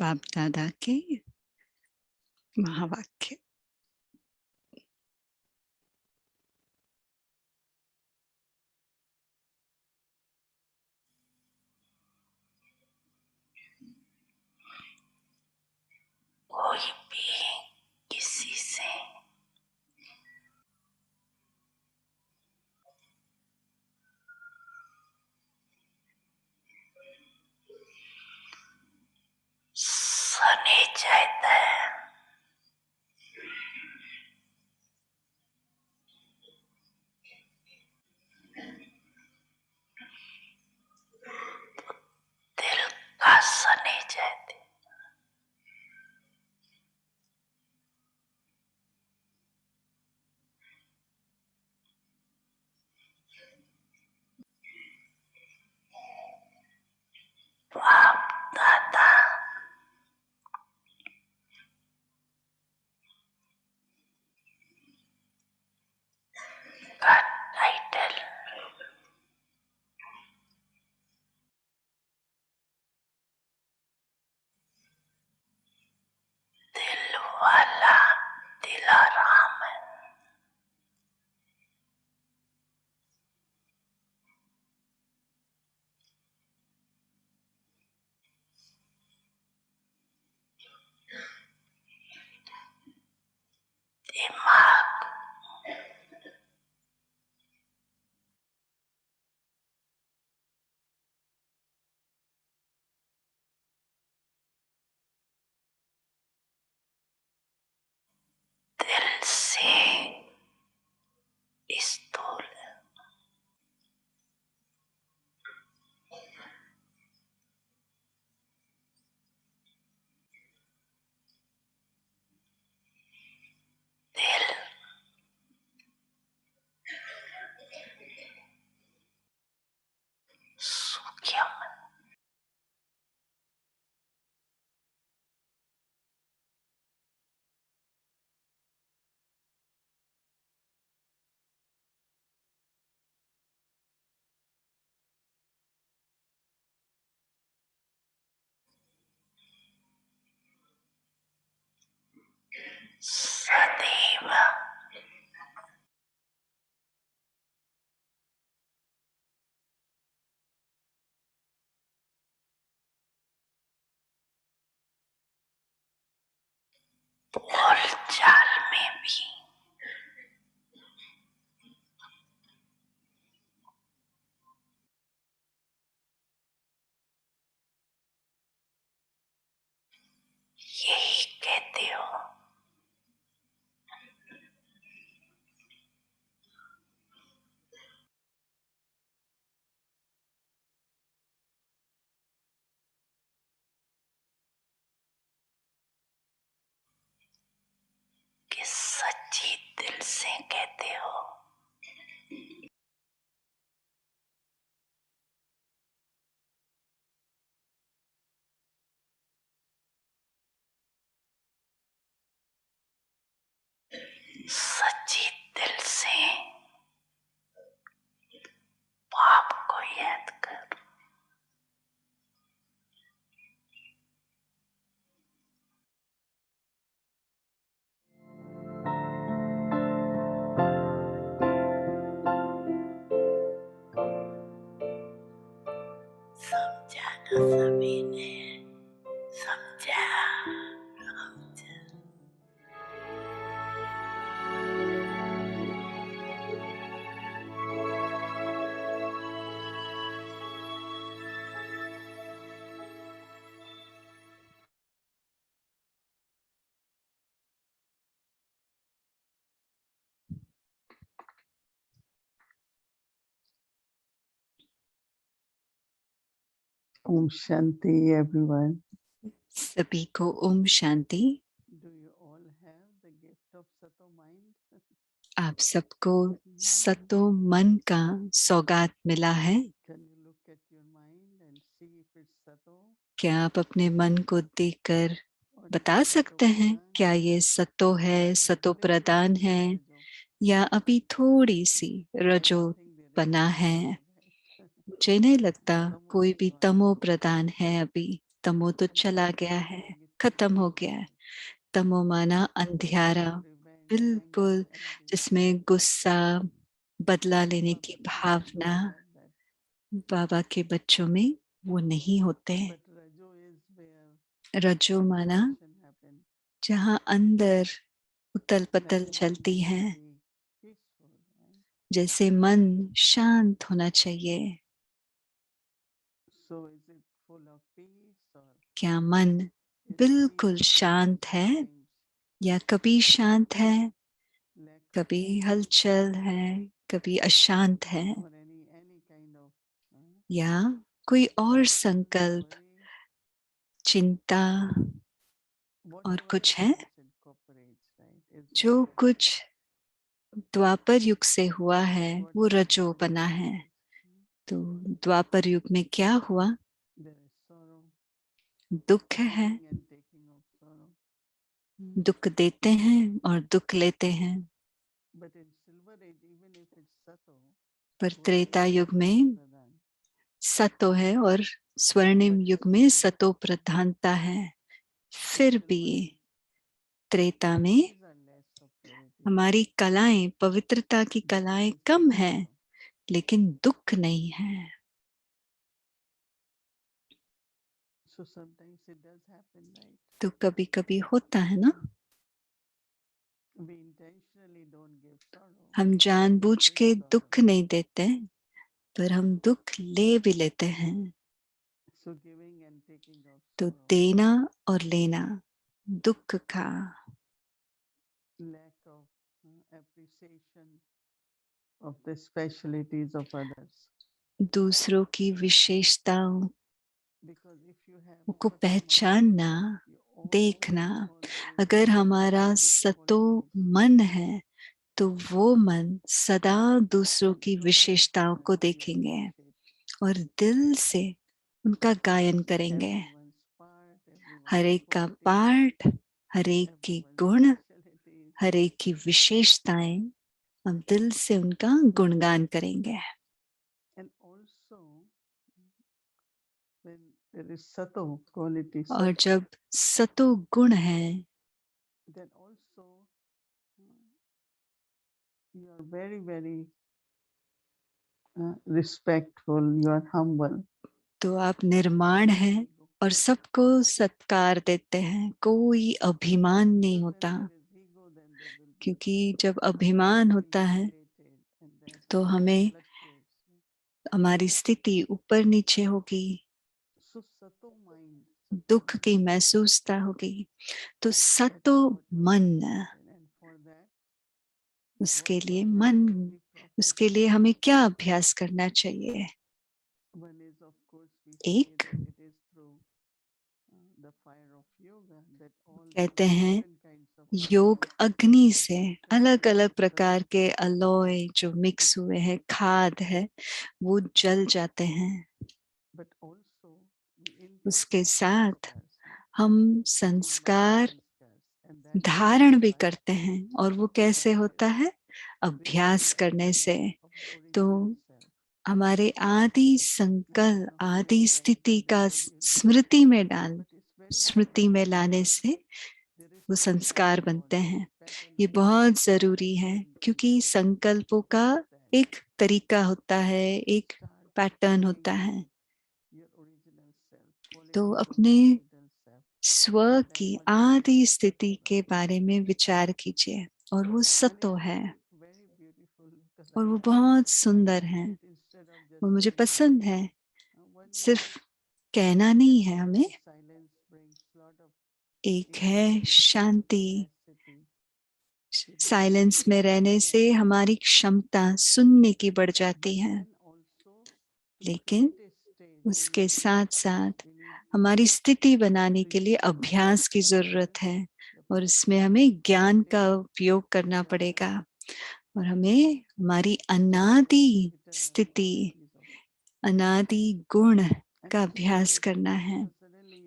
बाप दादा के महावाक्य। कोई भी किसी से सने चाहता है दिल का सने चाहते बाप दादा का टाइटल दिल वाला दिलाराम है। दिमाग दिल से स्थूल है। दिल सूक्ष्म है। सदैव बोलचाल में भी यही कहते हो कि सच्ची दिल से कहते हो। सच्ची दिल से बाप को याद कर। समझा ना सभी ने, समझा। Om Shanti, everyone. सभी को Om Shanti. Do you all have the gift of Sato mind? आप सबको सतो मन का सौगात मिला है। Can you look at your mind and see if it's Sato? क्या आप अपने मन को देखकर बता सकते हैं क्या ये सतो है, सतो प्रदान है, या अभी थोड़ी सी रजो बना है। मुझे नहीं लगता कोई भी तमो प्रदान है अभी। तमो तो चला गया है, खत्म हो गया है। तमो माना अंधियारा, बिल्कुल, जिसमें गुस्सा, बदला लेने की भावना बाबा के बच्चों में वो नहीं होते। रजो माना जहाँ अंदर उतल पतल चलती है, जैसे मन शांत होना चाहिए। क्या मन बिल्कुल शांत है या कभी शांत है, कभी हलचल है, कभी अशांत है, या कोई और संकल्प, चिंता और कुछ है? जो कुछ द्वापर युग से हुआ है वो रजो बना है। तो द्वापर युग में क्या हुआ? दुख है, दुख देते हैं और दुख लेते हैं। पर त्रेता युग में सतो है और स्वर्णिम युग में सतो प्रधानता है। फिर भी त्रेता में हमारी कलाएं, पवित्रता की कलाएं कम है, लेकिन दुख नहीं है। तो कभी कभी होता है ना, हम जानबूझ के दुख नहीं देते, पर हम दुख ले भी लेते हैं। तो देना और लेना, दुख का दूसरों की विशेषताओं को पहचानना, देखना। अगर हमारा सतो मन है तो वो मन सदा दूसरों की विशेषताओं को देखेंगे और दिल से उनका गायन करेंगे। हर एक का पार्ट, हर एक के गुण, हर एक की विशेषताएं, हम दिल से उनका गुणगान करेंगे। और जब सतो गुण है, you are very respectful, you are humble. तो आप निर्माण है और सबको सत्कार देते हैं, कोई अभिमान नहीं होता। क्योंकि जब अभिमान होता है तो हमें हमारी स्थिति ऊपर नीचे होगी, दुख की महसूसता होगी। तो सतो मन, उसके लिए मन, उसके लिए हमें क्या अभ्यास करना चाहिए? एक, कहते हैं योग अग्नि से अलग अलग प्रकार के अलॉय जो मिक्स हुए हैं, खाद है, वो जल जाते हैं। उसके साथ हम संस्कार धारण भी करते हैं, और वो कैसे होता है? अभ्यास करने से। तो हमारे आदि संकल्प, आदि स्थिति का स्मृति में लाने से वो संस्कार बनते हैं। ये बहुत जरूरी है, क्योंकि संकल्पों का एक तरीका होता है, एक पैटर्न होता है। तो अपने स्व की आदि स्थिति के बारे में विचार कीजिए, और वो सतो है और वो बहुत सुंदर है। वो मुझे पसंद है। सिर्फ कहना नहीं है हमें। एक है शांति, साइलेंस में रहने से हमारी क्षमता सुनने की बढ़ जाती है, लेकिन उसके साथ साथ हमारी स्थिति बनाने के लिए अभ्यास की जरूरत है, और इसमें हमें ज्ञान का उपयोग करना पड़ेगा, और हमें हमारी अनादि स्थिति, अनादि गुण का अभ्यास करना है।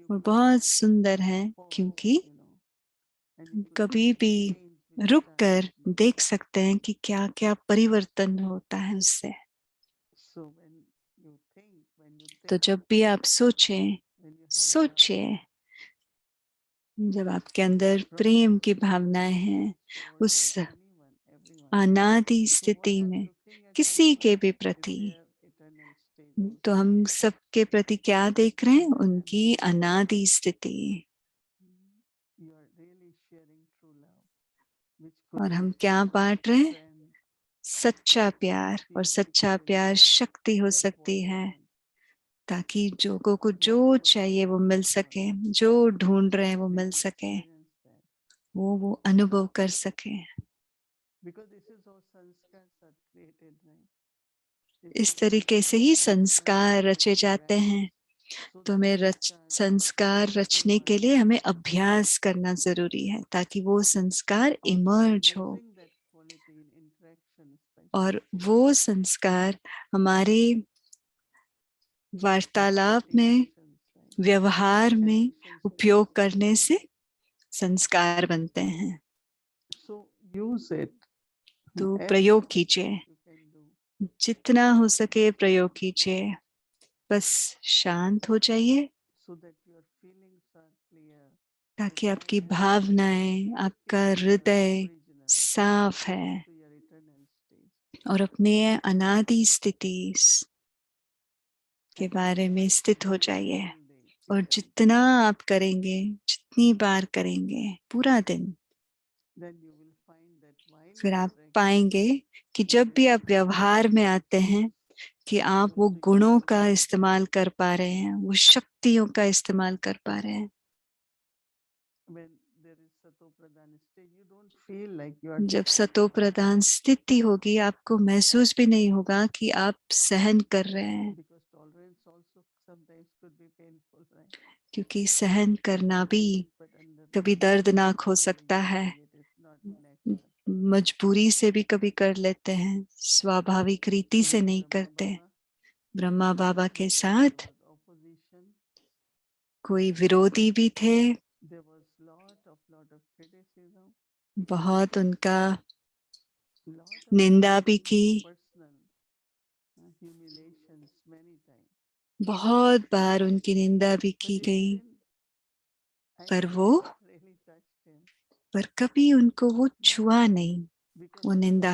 और बहुत सुंदर है, क्योंकि कभी भी रुक कर देख सकते हैं कि क्या क्या परिवर्तन होता है उससे। तो जब भी आप सोचें, सोचिए, जब आपके अंदर प्रेम की भावनाएं हैं, उस अनादि स्थिति में किसी के भी प्रति, तो हम सबके प्रति क्या देख रहे हैं? उनकी अनादि स्थिति। और हम क्या बांट रहे हैं? सच्चा प्यार। और सच्चा प्यार शक्ति हो सकती है, ताकि लोगों को जो चाहिए वो मिल सके, जो ढूंढ रहे हैं वो मिल सके, वो अनुभव कर सके। इस तरीके से ही संस्कार रचे जाते हैं। तो हमें संस्कार रचने के लिए हमें अभ्यास करना जरूरी है, ताकि वो संस्कार इमर्ज हो, और वो संस्कार हमारे वार्तालाप में, व्यवहार में उपयोग करने से संस्कार बनते हैं। तो प्रयोग कीजिए, जितना हो सके प्रयोग कीजिए। बस शांत हो जाइए, ताकि आपकी भावनाएं, आपका हृदय साफ है और अपने अनादि स्थिति के बारे में स्थित हो जाइए। और जितना आप करेंगे, जितनी बार करेंगे पूरा दिन, फिर आप पाएंगे कि जब भी आप व्यवहार में आते हैं, कि आप वो गुणों का इस्तेमाल कर पा रहे हैं, वो शक्तियों का इस्तेमाल कर पा रहे हैं। जब सतो प्रधान स्थिति होगी, आपको महसूस भी नहीं होगा कि आप सहन कर रहे हैं, क्योंकि सहन करना भी कभी दर्दनाक हो सकता है। मजबूरी से भी कभी कर लेते हैं, स्वाभाविक रीति से नहीं करते। ब्रह्मा बाबा के साथ कोई विरोधी भी थे, बहुत उनका निंदा भी की, बहुत बार उनकी निंदा भी की गई, पर कभी उनको वो छुआ नहीं, वो निंदा।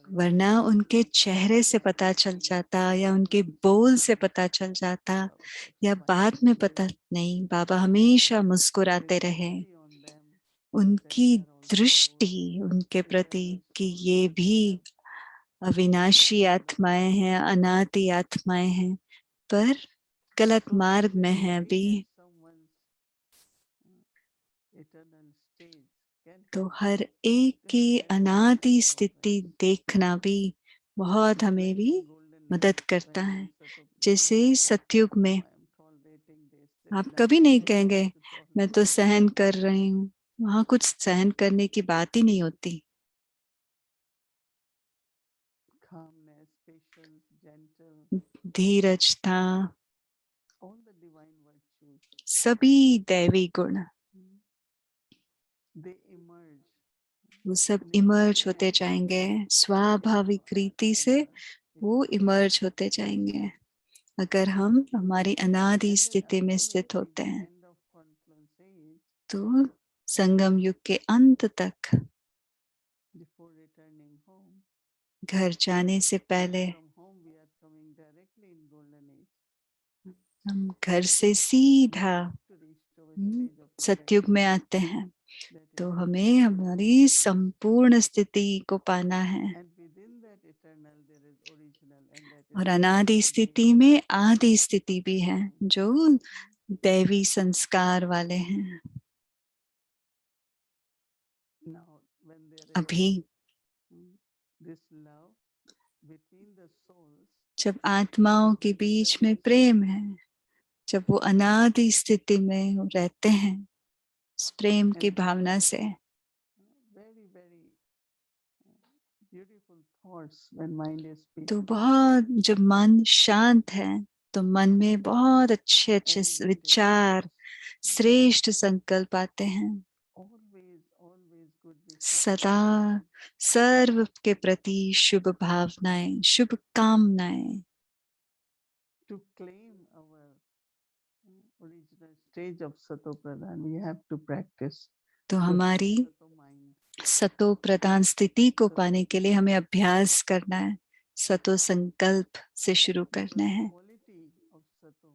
वरना उनके चेहरे से पता चल जाता, या उनके बोल से पता चल जाता, या बाद में पता नहीं। बाबा हमेशा मुस्कुराते रहे। उनकी दृष्टि उनके प्रति कि ये भी अविनाशी आत्माएं हैं, अनादि आत्माएं हैं, पर गलत मार्ग में है अभी। तो हर एक की अनादि स्थिति देखना भी बहुत हमें भी मदद करता है। जैसे सतयुग में आप कभी नहीं कहेंगे मैं तो सहन कर रही हूँ, वहां कुछ सहन करने की बात ही नहीं होती। धीरज था, सभी दैवी गुण, वो सब इमर्ज होते जाएंगे स्वाभाविक रीति से। वो इमर्ज होते जाएंगे अगर हम हमारी अनादि स्थिति में स्थित होते हैं। तो संगम युग के अंत तक, घर जाने से पहले, हम घर से सीधा सतयुग में आते हैं। तो हमें हमारी संपूर्ण स्थिति को पाना है। और अनादि स्थिति में आदि स्थिति भी है, जो दैवी संस्कार वाले हैं। अभी जब आत्माओं के बीच में प्रेम है, जब वो अनादि स्थिति में रहते हैं, उस प्रेम की भावना से, तो बहुत, जब मन शांत है तो मन में बहुत अच्छे अच्छे विचार, श्रेष्ठ संकल्प आते हैं। सदा सर्व के प्रति शुभ भावनाएं, शुभ कामनाएं। stage of Sato Pradhan, we have to practice. तो to हमारी have Sato mind. सतो प्रधान स्थिति को पाने के लिए हमें अभ्यास करना है, सतो संकल्प से शुरू करना Because है, quality of Sato,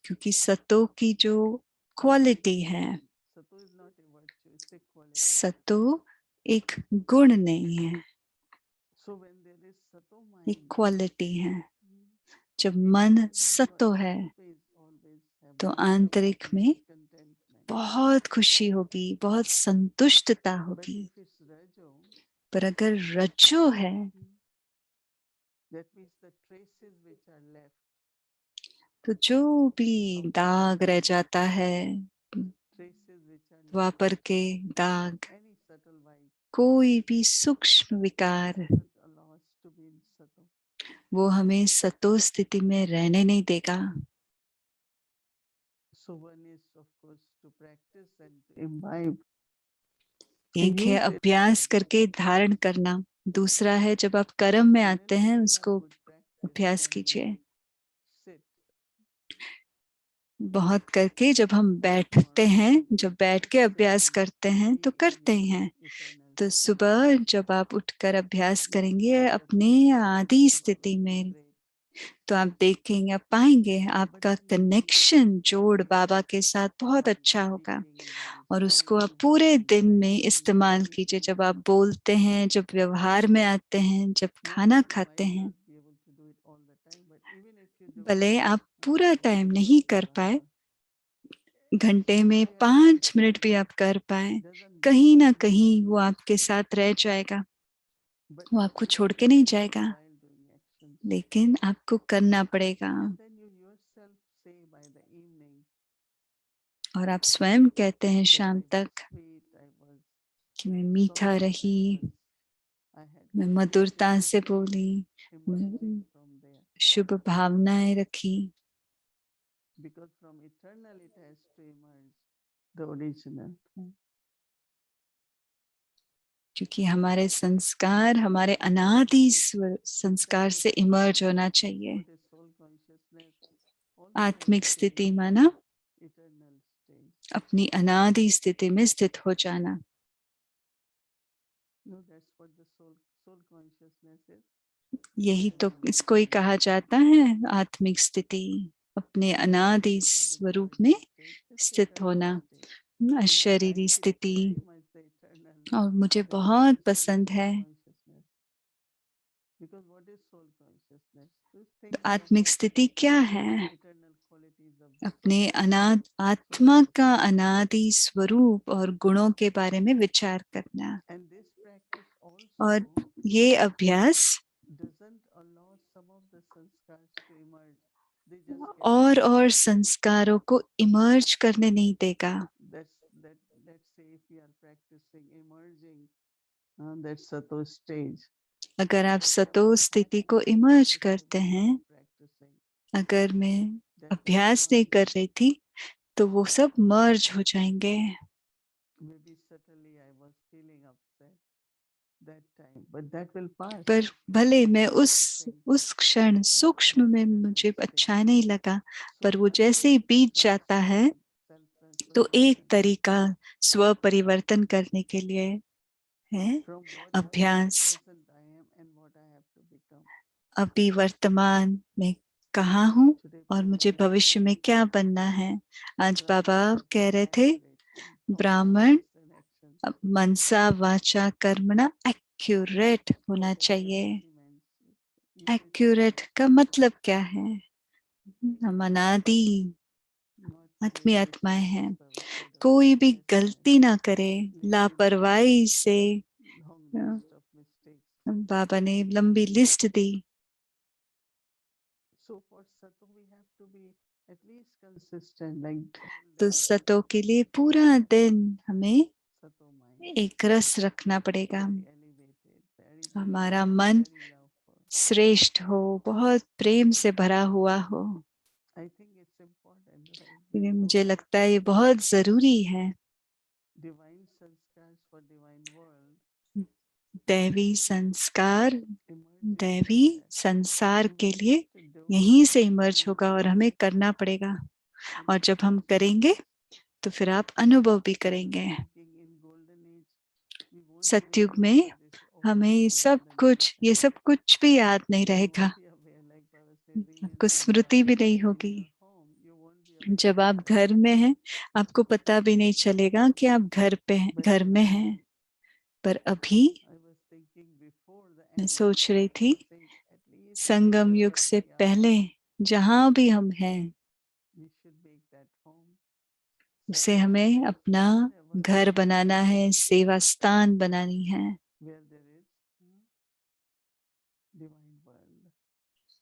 क्योंकि सतो की जो क्वालिटी है, Sato is not a virtue, it's a quality. सतो एक गुण नहीं है, So when there is Sato एक mind, क्वालिटी है। जब the मन mind will सतो है always have तो bliss of आंतरिक में happiness, contentment. बहुत खुशी होगी, बहुत संतुष्टता But होगी। if it's Rajo, पर अगर रज्जो है that means the traces which are left, तो जो भी दाग रह जाता है, traces which are left, द्वापर के दाग, any subtle vice, कोई भी सूक्ष्म विकार, doesn't allow us to be in Sato. वो हमें सतो स्थिति में रहने नहीं देगा। So one is of course to practice and to imbibe. एक है अभ्यास करके धारण करना, दूसरा है जब आप कर्म में आते हैं उसको अभ्यास कीजिए। बहुत करके जब हम बैठते हैं, जब बैठ के अभ्यास करते हैं तो करते ही हैं। तो सुबह जब आप उठकर अभ्यास करेंगे अपने आदि स्थिति में, तो आप देखेंगे, आप पाएंगे आपका कनेक्शन, जोड़ बाबा के साथ बहुत अच्छा होगा। और उसको आप पूरे दिन में इस्तेमाल कीजिए, जब आप बोलते हैं, जब व्यवहार में आते हैं, जब खाना खाते हैं। भले आप पूरा टाइम नहीं कर पाए, घंटे में 5 मिनट भी आप कर पाए, कहीं ना कहीं वो आपके साथ रह जाएगा, वो आपको छोड़ के नहीं जाएगा, लेकिन आपको करना पड़ेगा। और आप स्वयं कहते हैं शाम तक कि मैं मीठा रही, मैं मधुरता से बोली, मैं शुभ भावनाएं रखी। Because from eternal it has to emerge the original. क्योंकि हमारे संस्कार हमारे अनादि संस्कार से इमर्ज होना चाहिए। आत्मिक स्थिति माना अपनी अनादि स्थिति में स्थित हो जाना। यही तो इसको ही कहा जाता है आत्मिक स्थिति, अपने अनादि स्वरूप में स्थित होना, अशरीरी स्थिति। और मुझे बहुत पसंद है आत्मिक स्थिति क्या है, अपने आत्मा का अनादि स्वरूप और गुणों के बारे में विचार करना। और ये अभ्यास और संस्कारों को इमर्ज करने नहीं देगा। अगर आप सतो स्थिति को इमर्ज करते हैं, अगर मैं अभ्यास नहीं कर रही थी तो वो सब मर्ज हो जाएंगे। पर भले मैं उस क्षण सूक्ष्म में मुझे अच्छा नहीं लगा, पर वो जैसे ही बीत जाता है तो एक तरीका स्व परिवर्तन करने के लिए है अभ्यास। अभी वर्तमान में कहाँ हूँ और मुझे भविष्य में क्या बनना है। आज बाबा कह रहे थे ब्राह्मण मनसा वाचा कर्मणा एक्यूरेट होना चाहिए। एक्यूरेट का मतलब क्या है? हम अनादि आत्मी आत्माएं हैं, कोई भी गलती ना करे लापरवाही से। बाबा ने लंबी लिस्ट दी। तो सतो के लिए पूरा दिन हमें एक रस रखना पड़ेगा, हमारा मन श्रेष्ठ हो, बहुत प्रेम से भरा हुआ हो। मुझे लगता है ये बहुत जरूरी है। दैवी संस्कार दैवी संसार के लिए यहीं से इमर्ज होगा और हमें करना पड़ेगा। और जब हम करेंगे तो फिर आप अनुभव भी करेंगे। सतयुग में हमें ये सब कुछ भी याद नहीं रहेगा, आपको स्मृति भी नहीं होगी। जब आप घर में हैं आपको पता भी नहीं चलेगा कि आप घर में हैं। पर अभी मैं सोच रही थी संगम युग से पहले जहां भी हम हैं उसे हमें अपना घर बनाना है, सेवा स्थान बनानी है,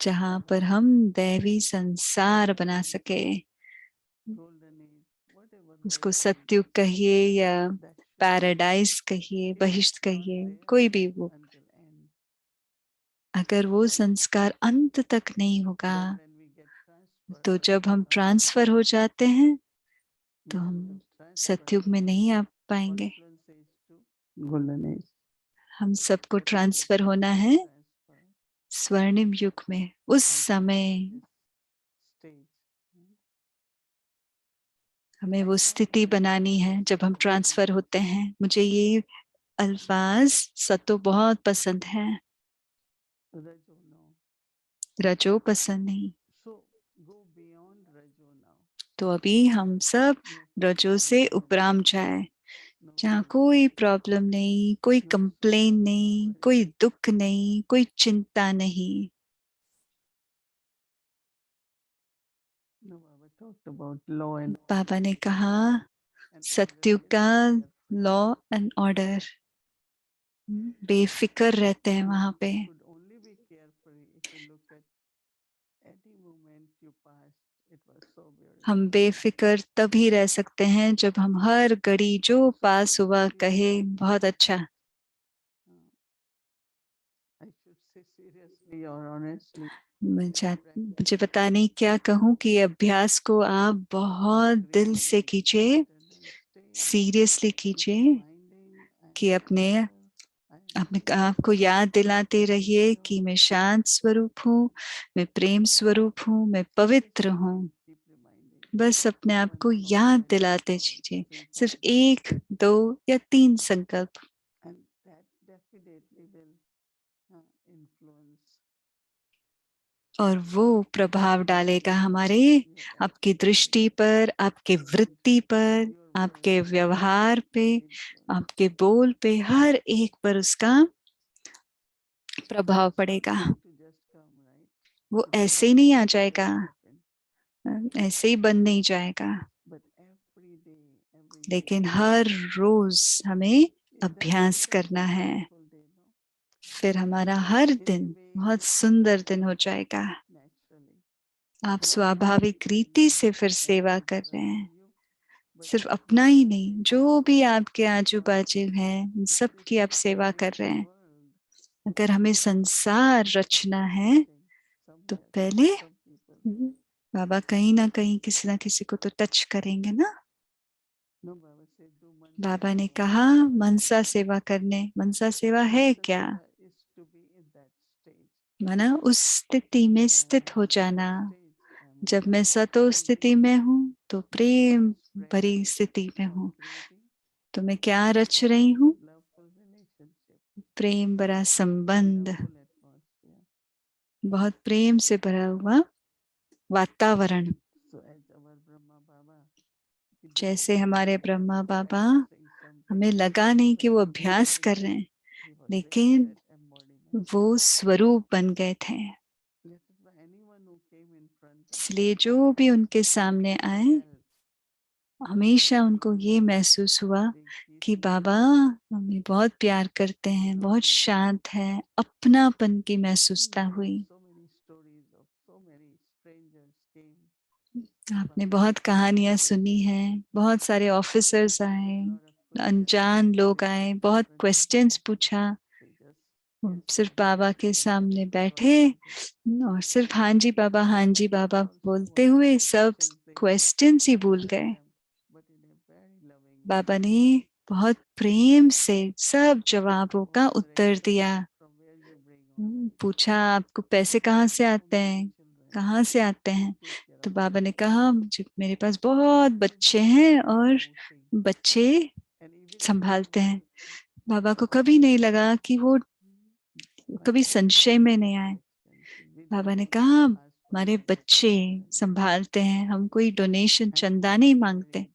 जहां पर हम दैवी संसार बना सके। उसको सत्युग कहिए या पैराडाइज कहिए, बहिष्ठ कहिए, कोई भी वो, अगर वो संस्कार अंत तक नहीं होगा तो जब हम ट्रांसफर हो जाते हैं तो हम सतयुग में नहीं आ पाएंगे। हम सबको ट्रांसफर होना है स्वर्णिम युग में। उस समय हमें वो स्थिति बनानी है जब हम ट्रांसफर होते हैं। मुझे ये अल्फाज सतो बहुत पसंद है, रजो पसंद नहीं। तो अभी हम सब रजो से उपराम जाए, जहाँ कोई प्रॉब्लम नहीं, कोई कंप्लेन नहीं, कोई दुख नहीं, कोई चिंता नहीं। बाबा ने कहा सत्युग का लॉ एंड ऑर्डर, बेफिक्र रहते हैं वहां पे। हम बेफिक्र तभी रह सकते हैं जब हम हर घड़ी जो पास हुआ कहे बहुत अच्छा। मुझे पता नहीं क्या कहूँ कि ये अभ्यास को आप बहुत दिल से कीजिए, सीरियसली कीजिए, कि अपने आपको याद दिलाते रहिए कि मैं शांत स्वरूप हूँ, मैं प्रेम स्वरूप हूँ, मैं पवित्र हूँ। बस अपने आप को याद दिलाते दीजिए, सिर्फ 1, 2 या 3 संकल्प, और वो प्रभाव डालेगा हमारे, आपकी दृष्टि पर, आपके वृत्ति पर, आपके व्यवहार पे, आपके बोल पे, हर एक पर उसका प्रभाव पड़ेगा। वो ऐसे ही नहीं आ जाएगा, ऐसे ही बन नहीं जाएगा, लेकिन हर रोज हमें अभ्यास करना है। फिर हमारा हर दिन बहुत सुंदर दिन हो जाएगा। आप स्वाभाविक रीति से फिर सेवा कर रहे हैं, सिर्फ अपना ही नहीं, जो भी आपके आजू बाजू है उन सब की आप सेवा कर रहे हैं। अगर हमें संसार रचना है तो पहले बाबा कहीं ना कहीं किसी ना किसी को तो टच करेंगे ना। बाबा ने कहा मनसा सेवा करने, मनसा सेवा है क्या? माना उस स्थिति में स्थित हो जाना। जब मैं सतो स्थिति में हूँ तो प्रेम भरी स्थिति में हूँ, तो मैं क्या रच रही हूँ? प्रेम भरा संबंध, बहुत प्रेम से भरा हुआ वातावरण। जैसे हमारे ब्रह्मा बाबा, हमें लगा नहीं कि वो अभ्यास कर रहे हैं, लेकिन वो स्वरूप बन गए थे। इसलिए जो भी उनके सामने आए हमेशा उनको ये महसूस हुआ कि बाबा हमें बहुत प्यार करते हैं, बहुत शांत है, अपनापन की महसूसता हुई। आपने बहुत कहानियां सुनी हैं, बहुत सारे ऑफिसर्स आए, अनजान लोग आए, बहुत क्वेश्चंस पूछा, सिर्फ बाबा के सामने बैठे और सिर्फ हाँ जी बाबा बोलते हुए सब क्वेश्चंस ही भूल गए। बाबा ने बहुत प्रेम से सब जवाबों का उत्तर दिया। पूछा आपको पैसे कहाँ से आते हैं, कहाँ से आते हैं? तो बाबा ने कहा मुझे मेरे पास बहुत बच्चे हैं और बच्चे संभालते हैं। बाबा को कभी नहीं लगा कि वो कभी संशय में नहीं आए। बाबा ने कहा हमारे बच्चे संभालते हैं, हम कोई डोनेशन चंदा नहीं मांगते।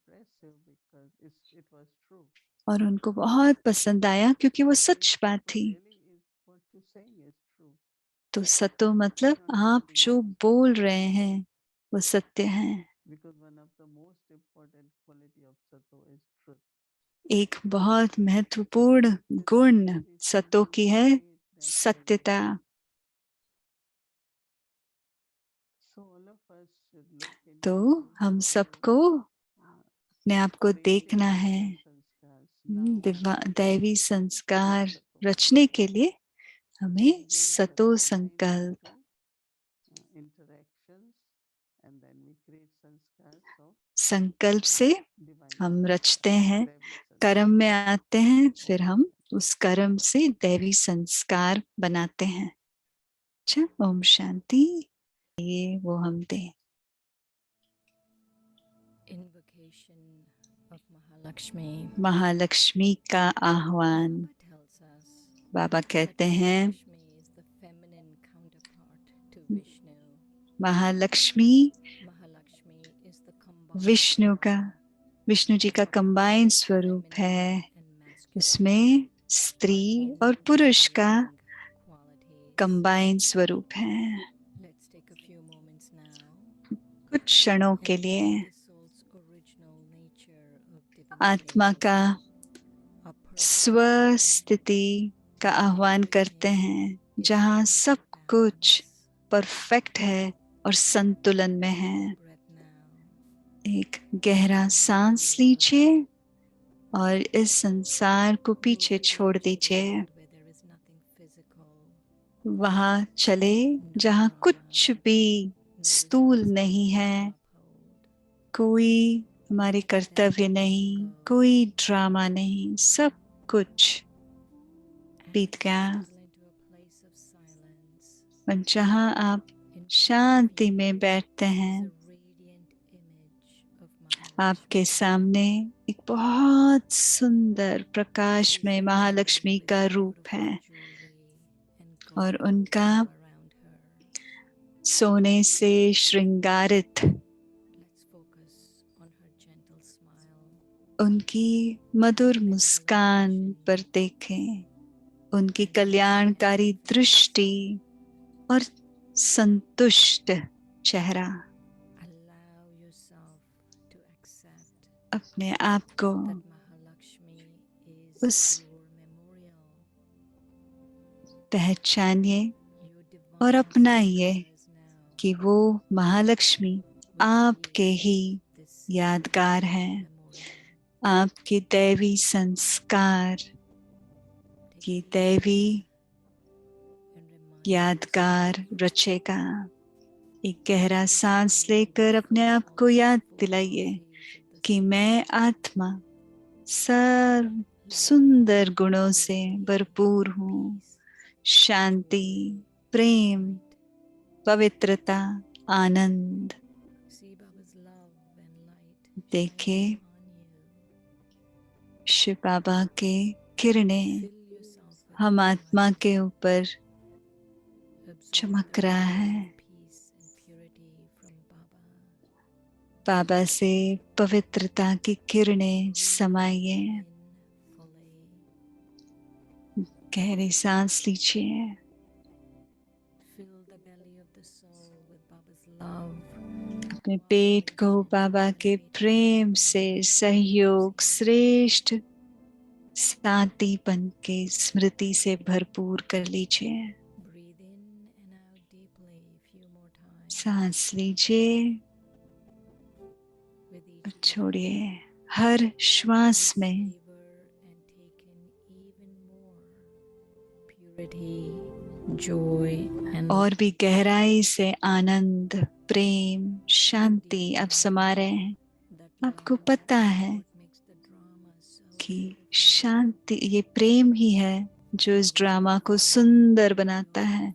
और उनको बहुत पसंद आया क्योंकि वो सच बात थी। तो सतो मतलब आप जो बोल रहे हैं वो सत्य है। एक बहुत महत्वपूर्ण गुण सतो की है सत्यता। तो हम सबको अपने आप को देखना है। दैवी संस्कार रचने के लिए हमें सतो संकल्प, संकल्प से हम रचते हैं, कर्म में आते हैं, फिर हम उस कर्म से दैवी संस्कार बनाते हैं। अच्छा, ओम शांति। ये वो हम दे। Invocation of Mahalakshmi. महालक्ष्मी का आह्वान। Baba tells us बाबा कहते that हैं Mahalakshmi is the feminine counterpart to Vishnu. Mahalakshmi Mahalakshmi is the combined Vishnu का, form विष्णु जी का of कंबाइन both स्वरूप है। feminine and masculine, उसमें स्त्री और पुरुष का unifying qualities. कंबाइन स्वरूप है। Let's take a few moments now कुछ क्षणों के and लिए feel the soul's original nature of divinity. आत्मा का A perfect स्वस्थिति का आह्वान करते हैं, जहाँ सब कुछ परफेक्ट है और संतुलन में है। breath now. एक गहरा सांस लीजिए और इस संसार को पीछे छोड़ दीजिए। Where there is nothing physical, वहाँ चले जहाँ कुछ भी स्थूल नहीं है, कोई हमारे कर्तव्य नहीं, कोई ड्रामा नहीं, सब कुछ बीत गया। और जहाँ आप शांति में बैठते हैं, आपके सामने एक बहुत सुंदर प्रकाश में महालक्ष्मी का रूप है और उनका सोने से श्रृंगारित उनकी मधुर मुस्कान पर देखें, उनकी कल्याणकारी दृष्टि और संतुष्ट चेहरा। अपने आप को उस पहचानिए और अपनाइए कि वो महालक्ष्मी आपके ही यादगार हैं, आपके दैवी संस्कार की दैवी यादगार रचेगा। एक गहरा सांस लेकर अपने आप को याद दिलाइए कि मैं आत्मा सर्व सुंदर गुणों से भरपूर हूँ। शांति, प्रेम, पवित्रता, आनंद। देखिए शिव बाबा के किरणें हम आत्मा के ऊपर चमक रहा है। बाबा से पवित्रता की किरणें समाइए। गहरी सांस लीजिए। अपने पेट को बाबा के प्रेम से, सहयोग, श्रेष्ठ साथीपन के स्मृति से भरपूर कर लीजिए। सांस लीजिए और छोड़िए। हर श्वास में और भी गहराई से आनंद, प्रेम, शांति आप समा रहे हैं। आपको पता है कि शांति, ये प्रेम ही है जो इस ड्रामा को सुंदर बनाता है।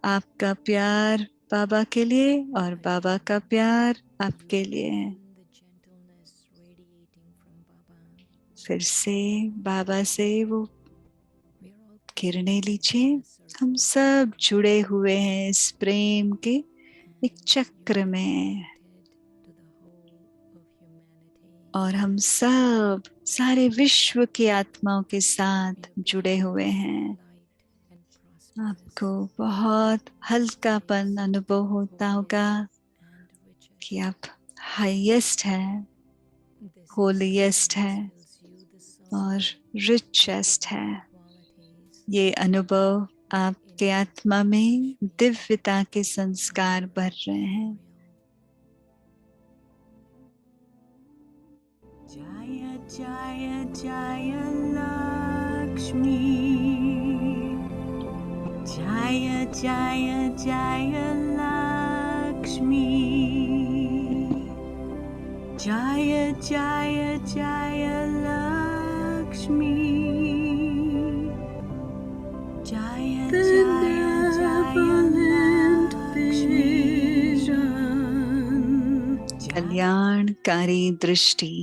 आपका प्यार बाबा के लिए और बाबा का प्यार आपके लिए है। फिर से बाबा से वो किरणें लीजिए। हम सब जुड़े हुए हैं इस प्रेम के एक चक्र में, और हम सब सारे विश्व की आत्माओं के साथ जुड़े हुए हैं। आपको बहुत हल्कापन अनुभव होता होगा कि आप हाईएस्ट है, होलीएस्ट है और रिचेस्ट है। ये अनुभव आपके आत्मा में दिव्यता के संस्कार भर रहे हैं। Jaya Jaya Jaya Lakshmi, Jaya Jaya Jaya Lakshmi, Jaya Jaya Jaya Lakshmi, Jaya Jaya Jaya Lakshmi. कल्याणकारी दृष्टि,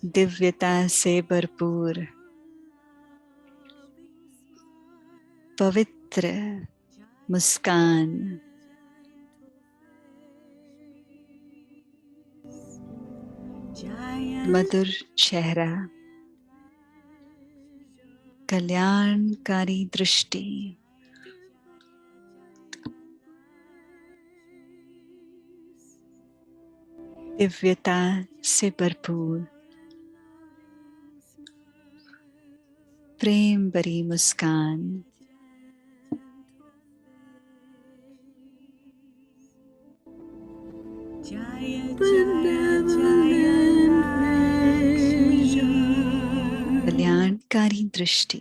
दिव्यता से भरपूर, पवित्र मुस्कान, मधुर चेहरा, कल्याणकारी दृष्टि, दिव्यता से भरपूर, प्रेम भरी मुस्कान, कल्याणकारी दृष्टि,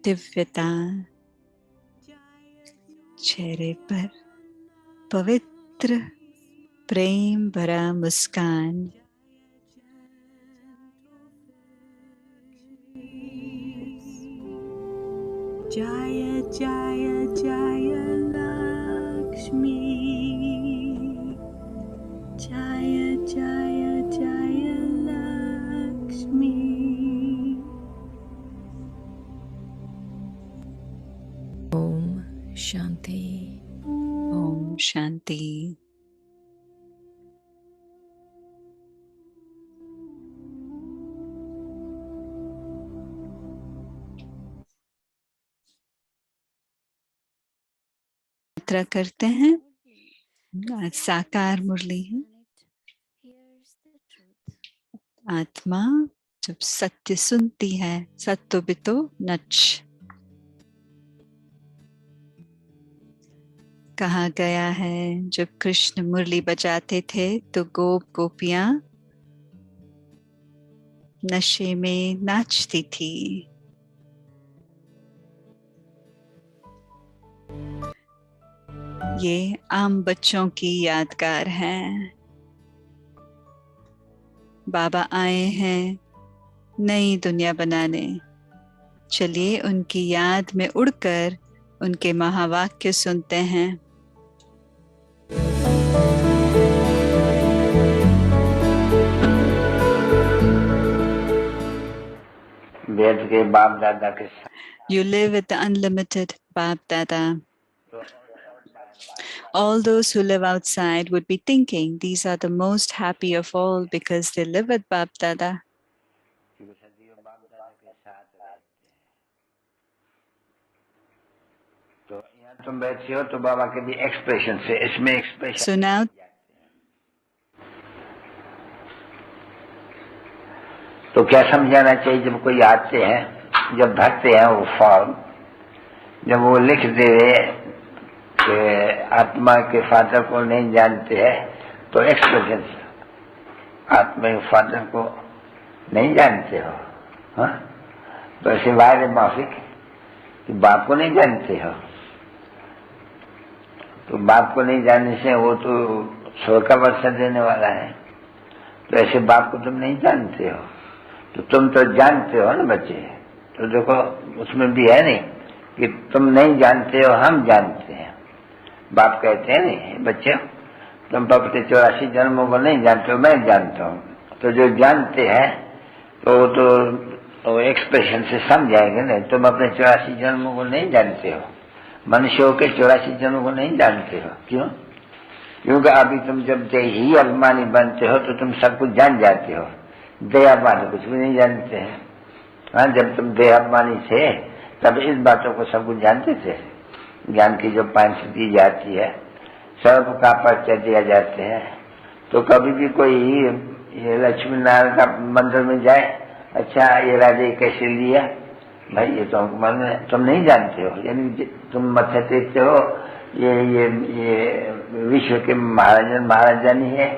दिव्यता, चेहरे पर पवित्र प्रेम भरा मुस्कान, Jaya Jaya Jaya Lakshmi, Jaya Jaya Jaya Lakshmi. Om Shanti. Om Shanti. यात्रा करते हैं। आज साकार मुरली है। आत्मा जब सत्य सुनती है, सत्तो बितो नच। कहा गया है जब कृष्ण मुरली बजाते थे तो गोप गोपियां नशे में नाचती थी। ये आम बच्चों की यादगार है। बाबा आए हैं नई दुनिया बनाने। चलिए उनकी याद में उड़कर उनके महावाक्य सुनते हैं। वेद के बाप दादा के साथ। You live with the unlimited Bap Dada. All those who live outside would be thinking these are the most happy of all because they live with Bap Dada. तो यहाँ तुम बैठे हो तो बाबा के भी एक्सप्रेशन से इसमें एक्सप्रेशन। So now तो क्या समझाना चाहिए जब कोई आते हैं, जब भरते हैं वो फॉर्म, जब वो लिख दे कि आत्मा के फादर को नहीं जानते हैं तो एक्सप्रेशन, आत्मा के फादर को नहीं जानते हो, हाँ? तो ऐसे वायरे माफिक कि बाप को नहीं जानते हो, तो बाप को नहीं जानने से वो तो स्वर्ग का वर्षा देने वाला है, तो ऐसे बाप को तुम नहीं जानते हो, तो तुम तो जानते हो ना बच्चे, तो देखो उसमें भी है नहीं कि तुम नहीं जानते हो, हम जानते हैं। बाप कहते हैं नहीं बच्चे, तुम अपने 84 जन्मों को नहीं जानते हो, मैं जानता हूँ। तो जो जानते हैं तो एक्सप्रेशन से समझाएंगे नहीं। तुम अपने 84 जन्मों को नहीं जानते हो, मनुष्यों के 84 जन्मों को नहीं जानते हो। क्यों? क्योंकि अभी तुम जब देही अभिमानी बनते हो तो तुम सब कुछ जान जाते हो, देहाभिमानी कुछ भी नहीं जानते हैं। हाँ, जब तुम देहाभिमानी थे तब इस बातों को सब कुछ जानते थे। ज्ञान की जो पांच दी जाती है सब का परिचय दिया जाते हैं। तो कभी भी कोई ये लक्ष्मी नारायण का मंदिर में जाए, अच्छा ये राजा कैसे लिया, भाई ये तो हमको मालूम है, तुम नहीं जानते हो। यानी तुम मत्था टेकते हो, ये विश्व के महाराजन महाराजानी है,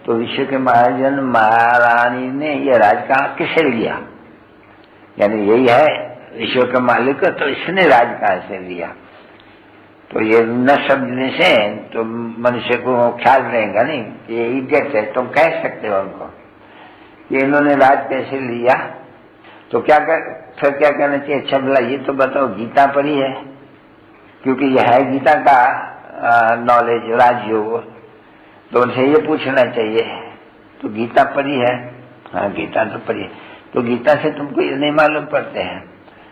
तो विश्व के महाराजन महारानी ने ये राज कहाँ किसे लिया, यानी यही है विश्व के मालिक, तो इसने राज कहाँ से लिया। तो ये न समझने से तो मनुष्य को ख्याल रहेगा नहीं, ये इडियट है। तुम कह सकते हो उनको कि इन्होंने राज कैसे लिया, तो फिर क्या कहना चाहिए, अच्छा भला ये तो बताओ गीता पढ़ी है, क्योंकि यह है गीता का नॉलेज राजयोग, तो उनसे ये पूछना चाहिए तो गीता पढ़ी है, हाँ गीता तो पढ़ी है। तो गीता से तुमको ये नहीं मालूम पड़ते हैं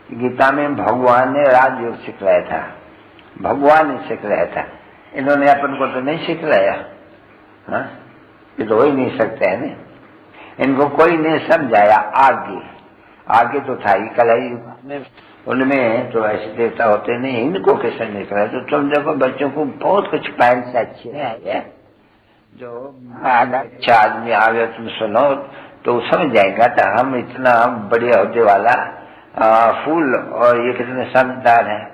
कि गीता में भगवान ने राजयोग सिखलाया था, भगवान ने सिखलाया था, इन्होंने अपन को तो नहीं सिखलाया। हाँ, ये तो हो ही नहीं सकते है ना, इनको कोई नहीं समझाया। आगे तो था ही कलाई में, उनमें तो ऐसे देवता होते नहीं, इनको कैसे निकला। तो तुम देखो बच्चों को बहुत कुछ पैंट से अच्छे है, जो अच्छा आदमी आ गया तुम सुनो तो समझ जाएगा तो हम इतना बढ़िया होने वाला फूल और ये कितने समझदार हैं।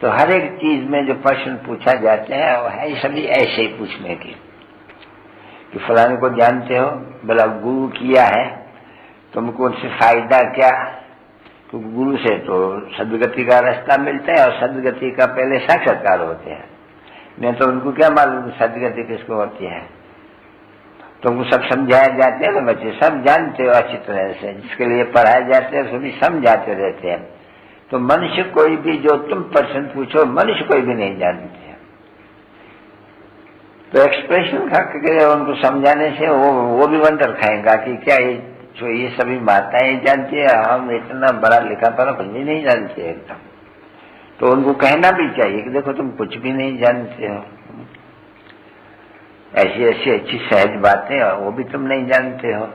तो हर एक चीज में जो प्रश्न पूछा जाते हैं वो है सभी ऐसे ही पूछने की कि फलाने को जानते हो, भला गुरु किया है, तुमको उनसे फायदा क्या, क्योंकि गुरु से तो सदगति का रास्ता मिलता है और सदगति का पहले साक्षात्कार होते हैं, नहीं तो उनको क्या मालूम सदगति किसको होती है। तुमको सब समझाया जाते हैं ना बच्चे, सब जानते हो अच्छी तरह से, जिसके लिए पढ़ाए जाते हैं सभी समझाते रहते हैं। तो मनुष्य कोई भी जो तुम प्रश्न पूछो, मनुष्य कोई भी नहीं जानते हैं। तो एक्सप्रेशन करके उनको समझाने से वो भी वंडर खाएगा कि क्या ये सभी माताएं जानती है, हम इतना बड़ा लिखा पढ़ा कुछ भी नहीं जानते एकदम। तो उनको कहना भी चाहिए कि देखो तुम कुछ भी नहीं जानते हो, ऐसी ऐसी अच्छी सहज बातें वो भी तुम नहीं जानते हो।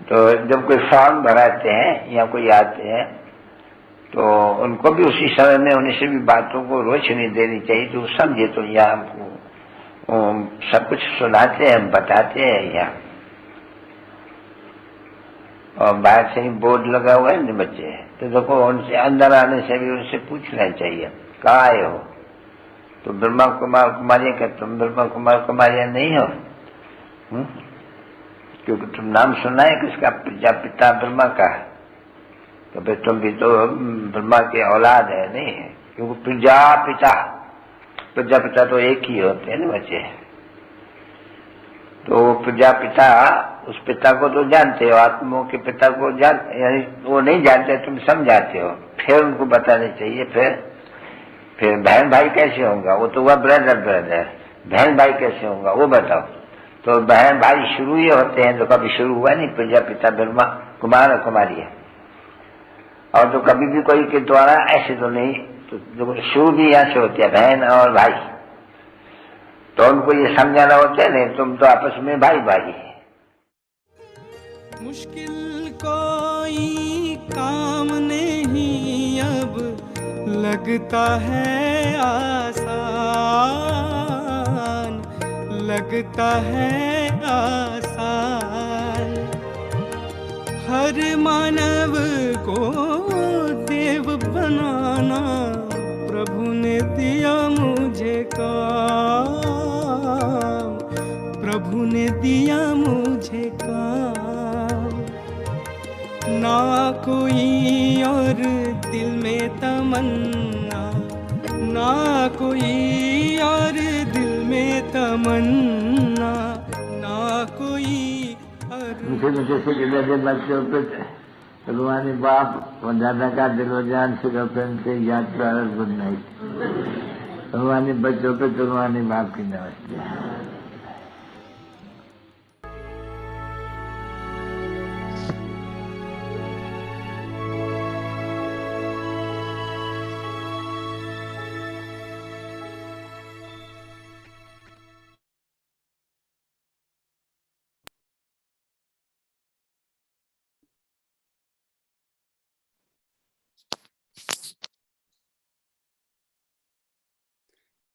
तो जब कोई फॉर्म भराते हैं या कोई आते हैं तो उनको भी उसी समय में उन्हीं से भी बातों को रोशनी देनी चाहिए, तो समझे। तो यहाँ हमको सब कुछ सुनाते हैं, बताते हैं यहाँ, और बाहर से ही बोर्ड लगा हुआ है ना बच्चे, तो देखो उनसे अंदर आने से भी उनसे पूछना चाहिए कहाँ आए हो, तो ब्रह्मा कुमार कुमारिया का तुम ब्रह्मा कुमार कुमारिया नहीं हो, क्योंकि तुम नाम सुना है किसका, प्रजापिता ब्रह्मा का, तो फिर तुम भी तो ब्रह्मा के औलाद है नहीं, क्योंकि प्रजापिता तो एक ही होते हैं ना बच्चे। तो प्रजापिता उस पिता को तो जानते हो, आत्माओं के पिता को यानी वो नहीं जानते, तुम समझाते हो, फिर उनको बताने चाहिए। फिर बहन भाई कैसे होगा, वो तो हुआ ब्रदर, बहन भाई कैसे होगा वो बताओ। तो बहन भाई शुरू ही होते हैं, तो कभी शुरू हुआ नहीं प्रजापिता ब्रह्मा कुमार और कुमारी है, और तो कभी भी कोई के द्वारा ऐसे तो नहीं, तो शुरू भी यहाँ से होती है बहन और भाई। तो उनको ये समझाना होता है नहीं, तुम तो आपस में भाई भाई है। मुश्किल कोई काम नहीं अब लगता है आसान, लगता है आसान। हर मानव को देव बनाना प्रभु ने दिया मुझे काम, प्रभु ने दिया मुझे काम। ना कोई और दिल में तमन्ना, ना कोई और दिल में तमन्ना, ना कोई फिर जैसे कि मेरे बच्चों पे रूहानी बाप और दादा का दिलो जान फिर के याद प्रारंभ गुड नाइट। रूहानी बच्चों पे तो रूहानी बाप की नमस्ते।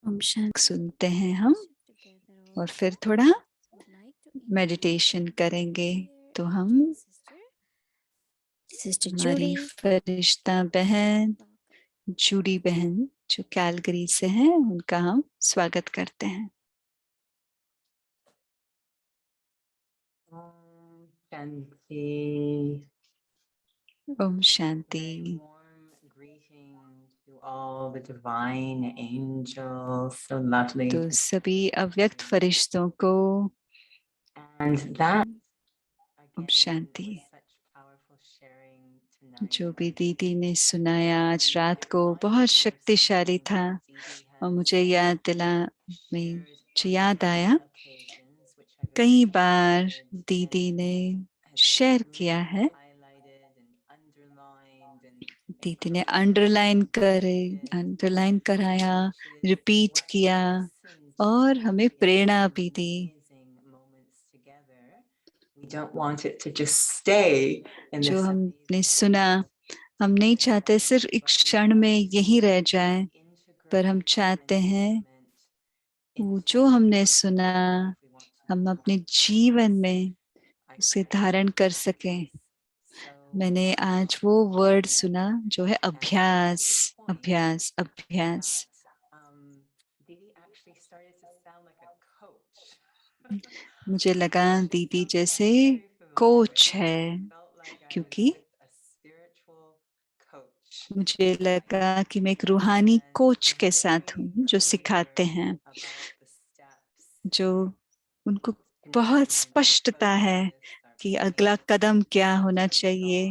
हम शांत सुनते हैं हम और फिर थोड़ा मेडिटेशन करेंगे। तो हम हमारी फरिश्ता बहन जूडी बहन जो कैलगरी से हैं उनका हम स्वागत करते हैं। Shanti. Om Shanti. Very warm greeting to all the divine angels, so lovely. तो सभी अव्यक्त फरिश्तों को And that Om again Shanti. was such powerful sharing tonight. जो भी दीदी ने सुनाया आज रात को बहुत शक्तिशाली था और मुझे याद आया कई बार दीदी ने शेयर किया है, दीदी ने अंडरलाइन कराया, रिपीट किया और हमें प्रेरणा भी दी। जो हमने सुना हम नहीं चाहते सिर्फ एक क्षण में यही रह जाए, पर हम चाहते हैं वो जो हमने सुना हम अपने जीवन में उसे धारण कर सकें। मैंने आज वो वर्ड सुना जो है अभ्यास, अभ्यास, अभ्यास। मुझे लगा दीदी जैसे कोच है, क्योंकि मुझे लगा कि मैं एक रूहानी कोच के साथ हूँ जो सिखाते हैं, जो उनको बहुत स्पष्टता है कि अगला कदम क्या होना चाहिए,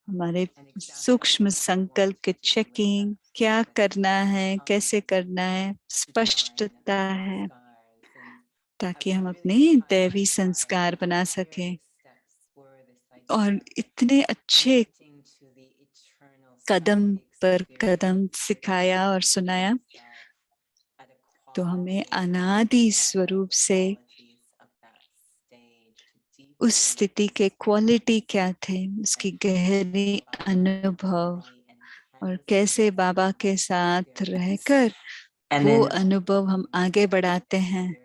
हमारे सूक्ष्म संकल्प के चेकिंग क्या करना है, कैसे करना है, स्पष्टता है ताकि हम अपने दैवी संस्कार बना सकें। और इतने अच्छे कदम पर कदम सिखाया और सुनाया, तो हमें अनादि स्वरूप से उस स्थिति के क्वालिटी क्या थे, उसकी गहरी अनुभव और कैसे बाबा के साथ रहकर वो अनुभव हम आगे बढ़ाते हैं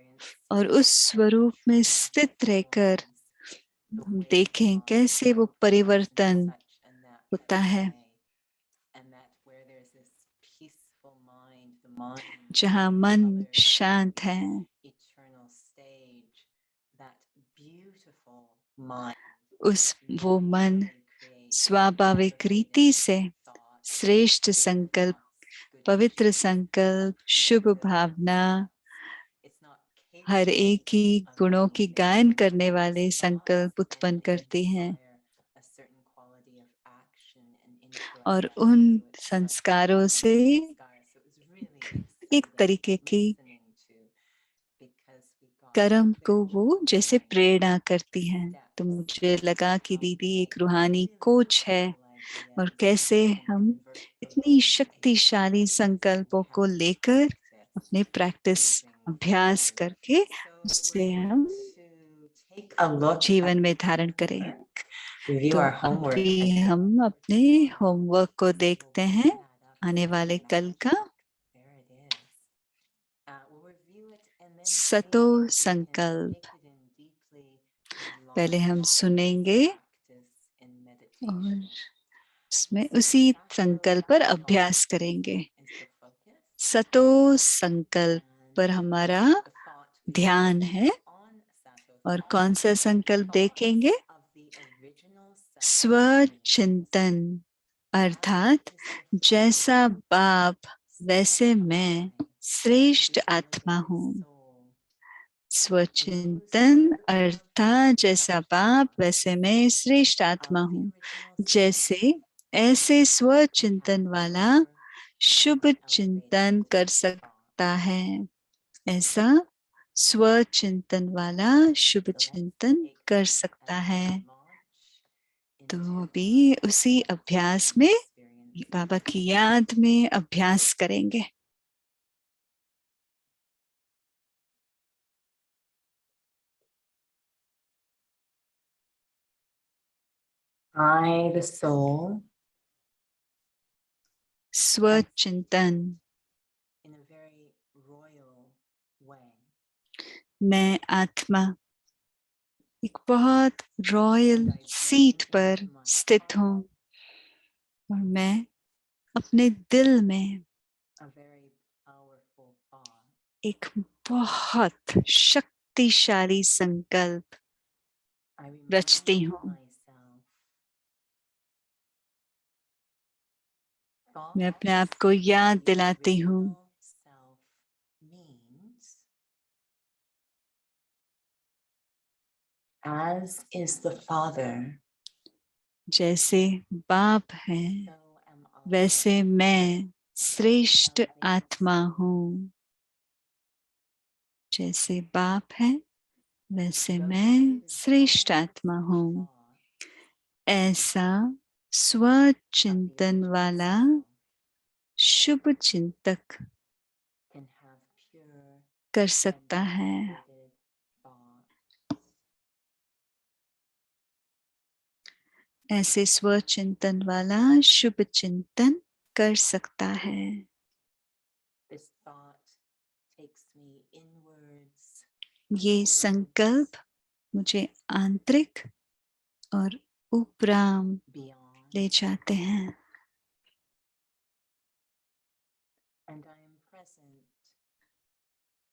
और उस स्वरूप में स्थित रहकर हम देखें कैसे वो परिवर्तन होता है। जहाँ मन शांत है, वो मन स्वाभाविक रीति से श्रेष्ठ संकल्प, पवित्र संकल्प, शुभ भावना, हर एक ही गुणों की गायन करने वाले संकल्प उत्पन्न करती हैं और उन संस्कारों से एक तरीके की कर्म को वो जैसे प्रेरणा करती हैं। तो मुझे लगा कि दीदी एक रूहानी कोच है और कैसे हम इतनी शक्तिशाली संकल्पों को लेकर अपने प्रैक्टिस अभ्यास करके उसे हम जीवन में धारण करें। तो अभी हम अपने होमवर्क को देखते हैं आने वाले कल का। सतो संकल्प पहले हम सुनेंगे और उसमें उसी संकल्प पर अभ्यास करेंगे। सतो संकल्प पर हमारा ध्यान है और कौन सा संकल्प देखेंगे? स्वचिंतन, अर्थात जैसा बाप वैसे मैं श्रेष्ठ आत्मा हूँ। स्वचिंतन अर्थात जैसा बाप वैसे मैं श्रेष्ठ आत्मा हूँ। जैसे ऐसे स्वचिंतन वाला शुभ चिंतन कर सकता है, ऐसा स्वचिंतन वाला शुभ चिंतन कर सकता है। तो अभी उसी अभ्यास में, बाबा की याद में अभ्यास करेंगे। I, the soul, स्वचिंतन, in a very royal way, मैं आत्मा एक बहुत रॉयल सीट पर स्थित हूँ और मैं अपने दिल में a very powerful thought, एक बहुत शक्तिशाली संकल्प I रचती remind हूँ। myself, मैं अपने thoughts आप को याद of the दिलाती हूँ, original self means, as is the Father, जैसे बाप है so am I. वैसे मैं श्रेष्ठ आत्मा हूँ। जैसे बाप है वैसे मैं श्रेष्ठ आत्मा हूँ। ऐसा स्वचिंतन वाला शुभ चिंतक Can have pure कर and सकता है। elevated thought. ऐसे स्वचिंतन वाला शुभ चिंतन कर सकता है। This thought takes me inwards, ये संकल्प मुझे आंतरिक और उपराम beyond, ले जाते हैं and I am present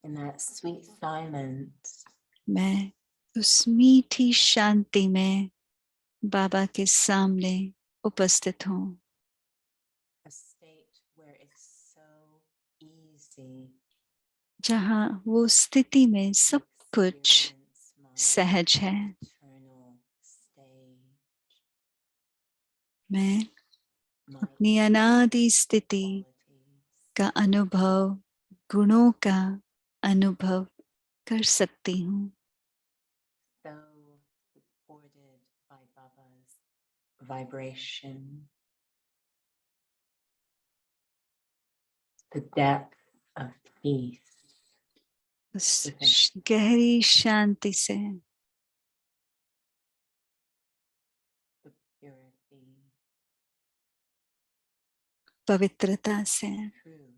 in that sweet silence, मैं उस मीठी शांति में बाबा के सामने उपस्थित हूँ, a state where it's so easy जहाँ वो स्थिति में to सब कुछ experience my सहज है। eternal stage, मैं my अपनी अनादि स्थिति qualities, का अनुभव, गुणों का अनुभव कर सकती हूँ। so supported by Baba's vibration, the depth of peace, उस गहरी शांति से, the purity, पवित्रता से, truth,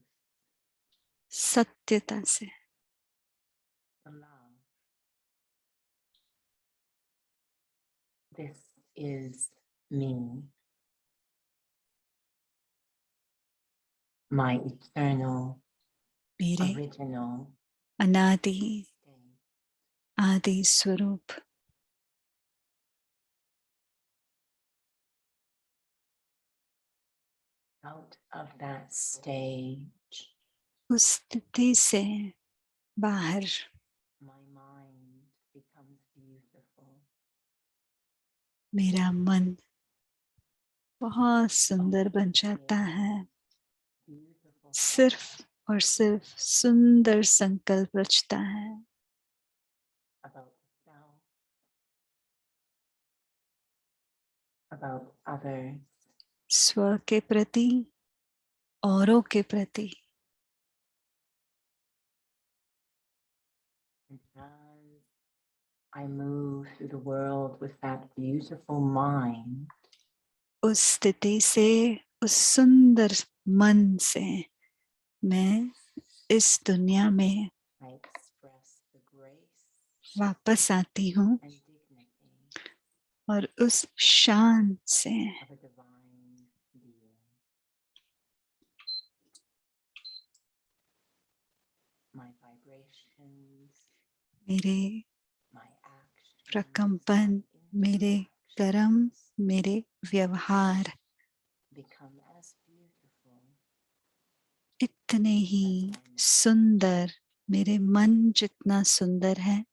सत्यता से, the love. This is me, my eternal, मेरे original अनादि state. आदि स्वरूप। Out of that stage, उस स्थिति से बाहर my mind becomes beautiful. मेरा मन बहुत सुंदर बन जाता है। Beautiful सिर्फ और सिर्फ सुंदर संकल्प रचता है about self, about others, स्व के प्रति, औरों के प्रति। and as I move through the world with that beautiful mind, उस स्थिति से, उस सुंदर मन से मैं इस दुनिया में I express the grace वापस आती हूँ and dignity और उस शान से of a divine being. My vibrations, मेरे my actions, प्रकंपन, my मेरे कर्म, interactions मेरे व्यवहार become as beautiful इतने ही सुंदर मेरे मन जितना सुंदर है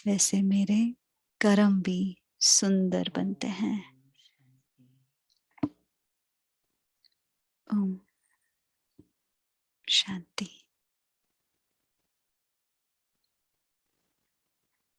वैसे मेरे कर्म भी सुंदर बनते हैं। Shanti. ओम शांति।